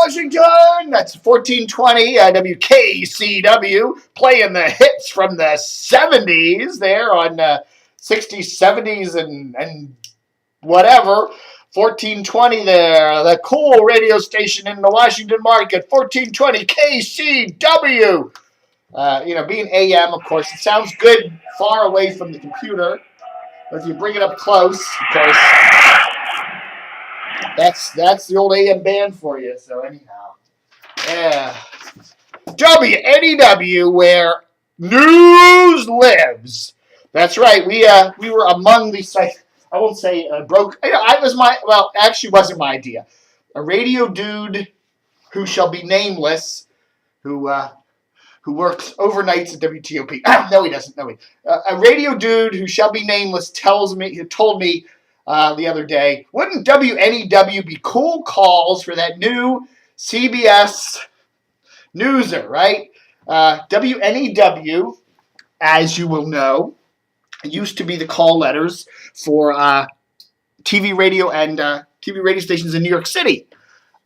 Washington. That's 1420 WKCW, playing the hits from the 70s there on 60s, 70s, and whatever. 1420 there, the cool radio station in the Washington market, 1420 KCW. Being AM, of course, it sounds good far away from the computer, but if you bring it up close, of course, that's the old AM band for you. So anyhow, yeah, WNEW, where news lives. That's right. We were among these. I won't say broke. Actually, wasn't my idea. A radio dude who shall be nameless, who works overnights at WTOP. No, he doesn't. No, a radio dude who shall be nameless told me the other day, wouldn't WNEW be cool calls for that new CBS newser, right? WNEW, as you will know, used to be the call letters for TV radio and TV radio stations in New York City.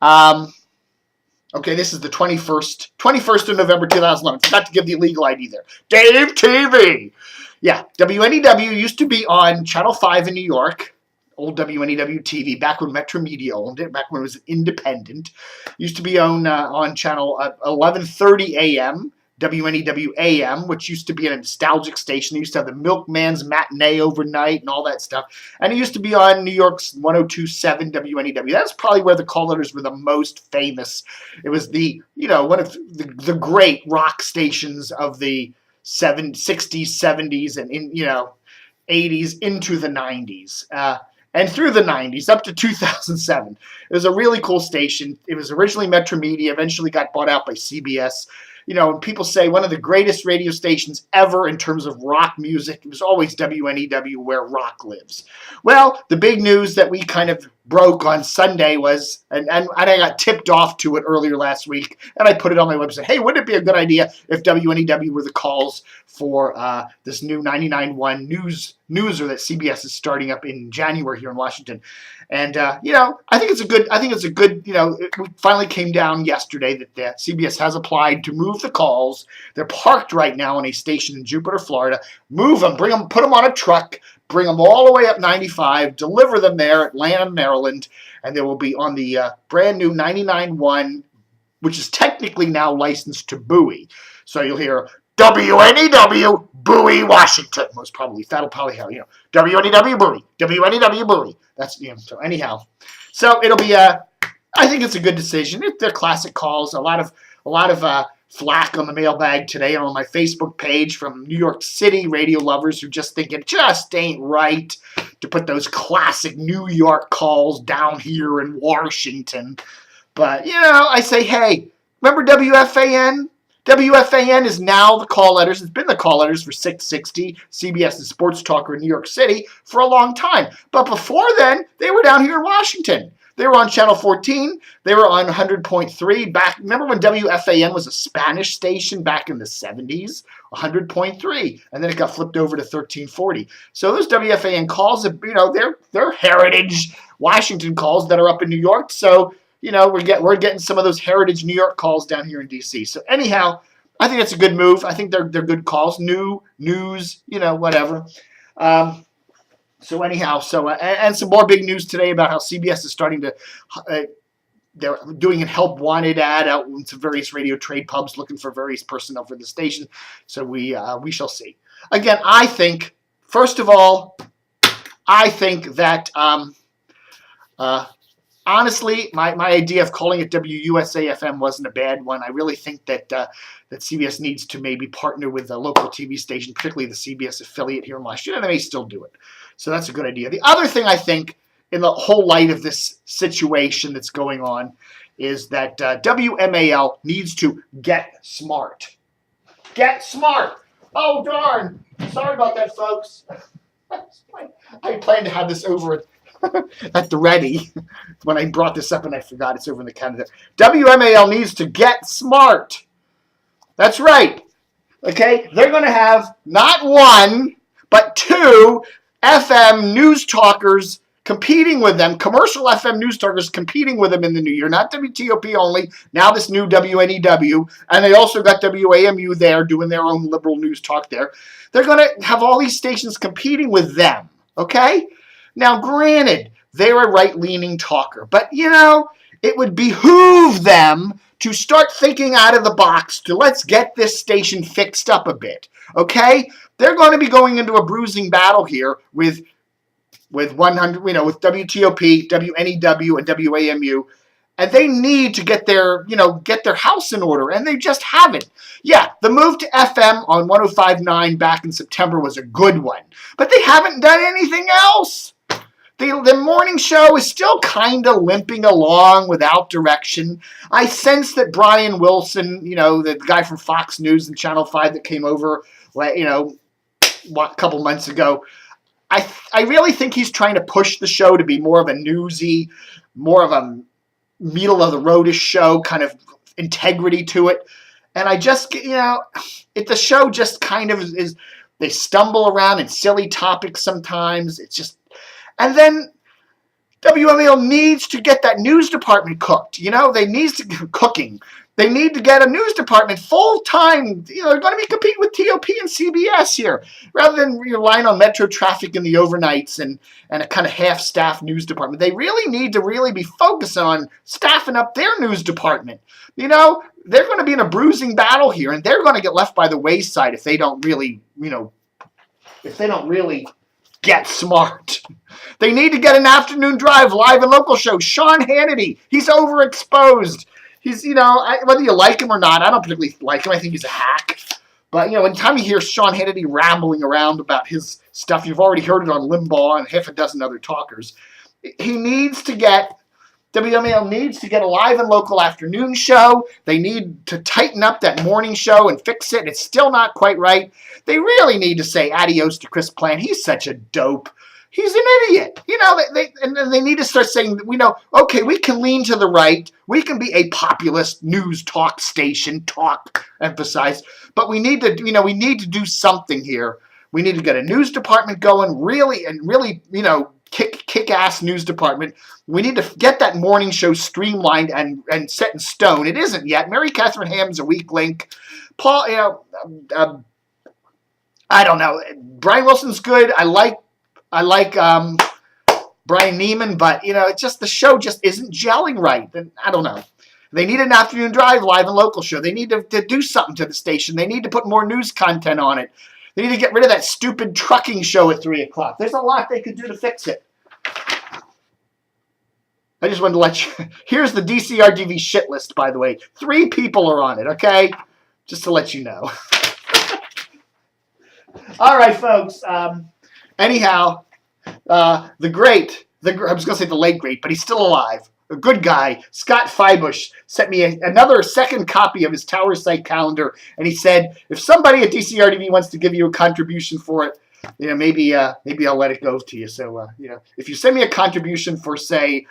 Okay, this is the 21st of November, 2011. Forgot to give the illegal ID there. Dave TV. Yeah, WNEW used to be on Channel 5 in New York, old WNEW TV, back when Metro Media owned it, back when it was independent. Used to be on Channel 1130 AM, WNEW AM, which used to be a nostalgic station. They used to have the Milkman's Matinee overnight and all that stuff. And it used to be on New York's 1027 WNEW. That's probably where the call letters were the most famous. It was one of the great rock stations of the 60s, 70s, and 80s into the 90s. And through the 90s, up to 2007. It was a really cool station. It was originally Metro Media, eventually got bought out by CBS. And people say one of the greatest radio stations ever in terms of rock music, it was always WNEW, where rock lives. Well, the big news that we kind of broke on Sunday was, and I got tipped off to it earlier last week, and I put it on my website. Hey, wouldn't it be a good idea if WNEW were the calls for this new 99.1 newser that CBS is starting up in January here in Washington? And I think it's a good. We finally came down yesterday that CBS has applied to move the calls. They're parked right now on a station in Jupiter, Florida. Move them, bring them, put them on a truck, bring them all the way up 95, deliver them there at Atlanta, Maryland, and they will be on the brand new 99.1, which is technically now licensed to Bowie. So you'll hear WNEW Bowie, Washington. Most probably that'll probably have WNEW Bowie, WNEW Bowie. That's so anyhow. So it'll be I think it's a good decision. They're classic calls. A lot of flack on the mailbag today on my Facebook page from New York City radio lovers who just think it just ain't right to put those classic New York calls down here in Washington. But I say, hey, remember WFAN? WFAN is now the call letters. It's been the call letters for 660, CBS's sports talker in New York City, for a long time. But before then, they were down here in Washington. They were on Channel 14. They were on 100.3 back. Remember when WFAN was a Spanish station back in the 70s? 100.3. And then it got flipped over to 1340. So those WFAN calls, they're heritage Washington calls that are up in New York. So we're getting some of those heritage New York calls down here in D.C. So anyhow, I think it's a good move. I think they're good calls. New news, whatever. So anyhow, and some more big news today about how CBS is starting to. They're doing a help wanted ad out into various radio trade pubs looking for various personnel for the station. So we shall see. Again, I think first of all, that. Honestly, my idea of calling it WUSA-FM wasn't a bad one. I really think that CBS needs to maybe partner with a local TV station, particularly the CBS affiliate here in Washington. They may still do it. So that's a good idea. The other thing I think, in the whole light of this situation that's going on, is that WMAL needs to get smart. Get smart. Oh, darn. Sorry about that, folks. I planned to have this over at the ready when I brought this up and I forgot it's over in the Canada. WMAL needs to get smart. That's right. Okay, they're going to have not one, but two FM news talkers competing with them, commercial FM news talkers competing with them in the new year, not WTOP only, now this new WNEW, and they also got WAMU there doing their own liberal news talk there. They're going to have all these stations competing with them, okay? Now, granted, they're a right-leaning talker, but, you know, it would behoove them to start thinking out of the box to let's get this station fixed up a bit, okay? They're going to be going into a bruising battle here with 100, you know, with WTOP, WNEW, and WAMU, and they need to get their, you know, get their house in order, and they just haven't. Yeah, the move to FM on 105.9 back in September was a good one, but they haven't done anything else. The morning show is still kind of limping along without direction. I sense that Brian Wilson, you know, the guy from Fox News and Channel 5 that came over, you know, a couple months ago, I really think he's trying to push the show to be more of a newsy, more of a middle-of-the-roadish show, kind of integrity to it. And I just, you know, the show just kind of is, they stumble around in silly topics sometimes. It's just, and then WMAL needs to get that news department cooked. You know, they need to cooking. They need to get a news department full-time. You know, they're going to be competing with TOP and CBS here, rather than relying on Metro traffic in the overnights and a kind of half-staffed news department. They really need to really be focusing on staffing up their news department. You know, they're going to be in a bruising battle here, and they're going to get left by the wayside if they don't really, you know, get smart. They need to get an afternoon drive live and local show. Sean Hannity, he's overexposed. He's, you know, whether you like him or not, I don't particularly like him. I think he's a hack. But, you know, anytime you hear Sean Hannity rambling around about his stuff, you've already heard it on Limbaugh and half a dozen other talkers. WMAL needs to get a live and local afternoon show. They need to tighten up that morning show and fix it. It's still not quite right. They really need to say adios to Chris Plant. He's such a dope. He's an idiot. You know, they need to start saying, we know, okay, we can lean to the right. We can be a populist news talk station, emphasize. But we need to, you know, we need to do something here. We need to get a news department going, really, you know, kick-ass news department. We need to get that morning show streamlined and set in stone. It isn't yet. Mary Catherine Ham's a weak link. Paul, you know, I don't know. Brian Wilson's good. I like Brian Neiman, but, you know, it's just the show just isn't gelling right. And I don't know. They need an afternoon drive live and local show. They need to do something to the station. They need to put more news content on it. They need to get rid of that stupid trucking show at 3 o'clock. There's a lot they could do to fix it. I just wanted to let you... Here's the DCRTV shit list, by the way. 3 people are on it, okay? Just to let you know. All right, folks. Anyhow, I was going to say the late great, but he's still alive. A good guy, Scott Fybush, sent me another second copy of his Tower Site calendar, and he said, if somebody at DCRTV wants to give you a contribution for it, you know, maybe I'll let it go to you. So, you know, if you send me a contribution for, say,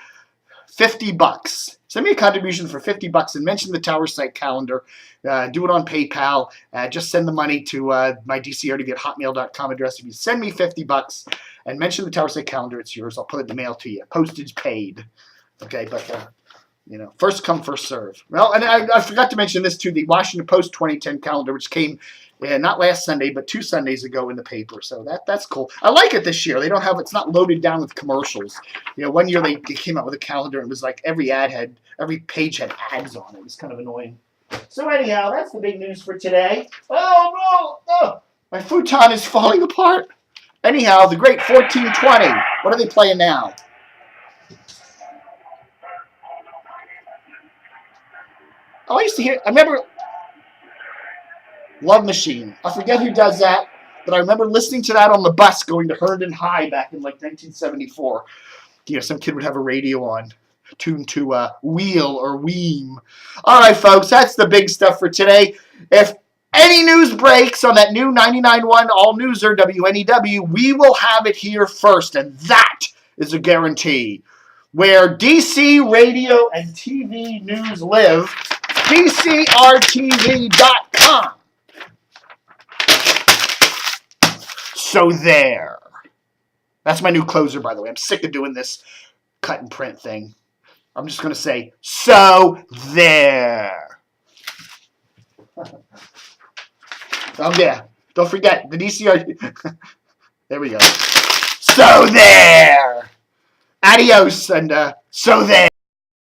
$50, send me a contribution for $50 and mention the Tower Site calendar. Do it on PayPal. Just send the money to my DCRTV at hotmail.com address. If you send me $50 and mention the Tower Site calendar, it's yours. I'll put it in the mail to you. Postage paid. Okay, but, you know, first come, first serve. Well, and I forgot to mention this too, the Washington Post 2010 calendar, which came not last Sunday, but 2 Sundays ago in the paper. So that's cool. I like it this year. They don't have, it's not loaded down with commercials. You know, one year they came out with a calendar and it was like every page had ads on it. It was kind of annoying. So anyhow, that's the big news for today. Oh, no! Oh, my futon is falling apart. Anyhow, the great 1420. What are they playing now? Oh, I remember Love Machine. I forget who does that, but I remember listening to that on the bus going to Herndon High back in like 1974. You know, some kid would have a radio on, tuned to Wheel or Weem. All right, folks, that's the big stuff for today. If any news breaks on that new 99.1 all-newser WNEW, we will have it here first, and that is a guarantee. Where DC radio and TV news live, DCRTV.com. So there. That's my new closer, by the way. I'm sick of doing this cut and print thing. I'm just going to say, so there. Yeah. Don't forget, the DCR. There we go. So there. Adios, and so there.